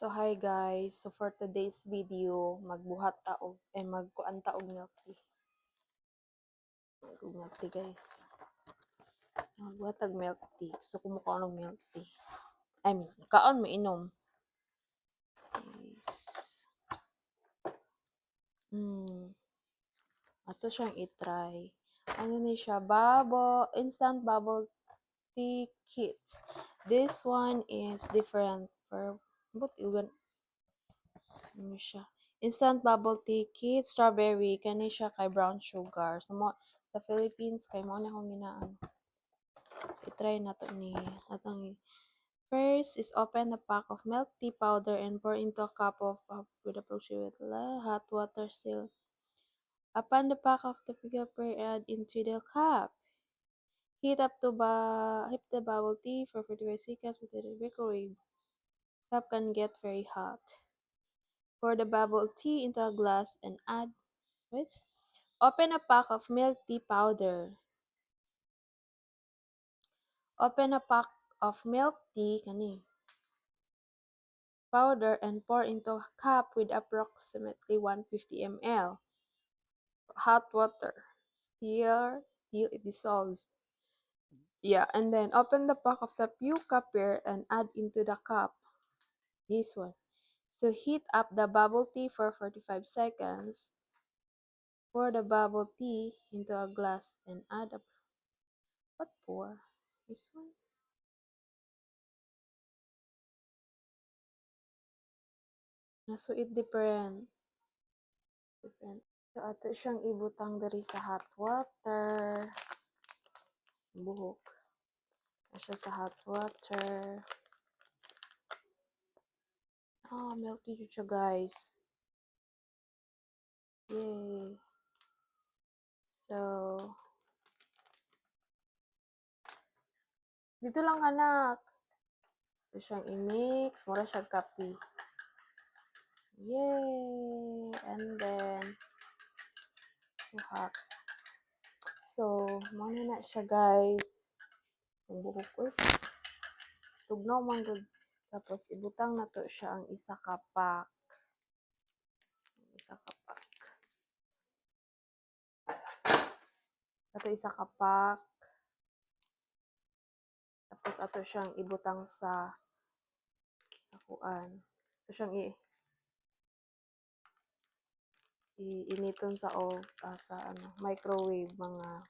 So hi guys, so for today's video, magbuhat ta og magkuan ta og milk tea. Milk tea guys. Magbuhat og milk tea. So kumukaon og milk tea. I mean, kaon mo inom. Guys. Ato siyang i-try. Ano ni siya? Instant bubble tea kit. This one is different. But iwan ano siya? Instant bubble tea kit, strawberry, kani siya kay brown sugar. Sa Philippines kay mo na akong ginaan. I-try na to ni atong first is open a pack of milk tea powder and pour into a cup of with approximately hot water still. Upon the pack of the paper, add into the cup. Heat the bubble tea for 45 seconds with the microwave. Cup can get very hot. Pour the bubble tea into a glass and open a pack of milk tea powder. Open a pack of milk tea powder and pour into a cup with approximately 150 ml hot water. Stir till it dissolves. Yeah, and then open the pack of tapioca pear and add into the cup. This one. So heat up the bubble tea for 45 seconds. Pour the bubble tea into a glass and add what pour? This one. So it depend. So ato siyang ibutang diri sa hot water. Buhok. Siya sa hot water. Milk tea siya guys. Yay. So, dito lang anak. Ito siyang i-mix. Mura siya kape. Yay! And then, so hot. So, muna na siya guys. Ang buhok ko. Tugnaw man good. Tapos, ibutang na to siya ang isa ka pack. Ato isa ka pack. Tapos, ato siyang ibutang sa kuan. Ato siyang initon sa microwave mga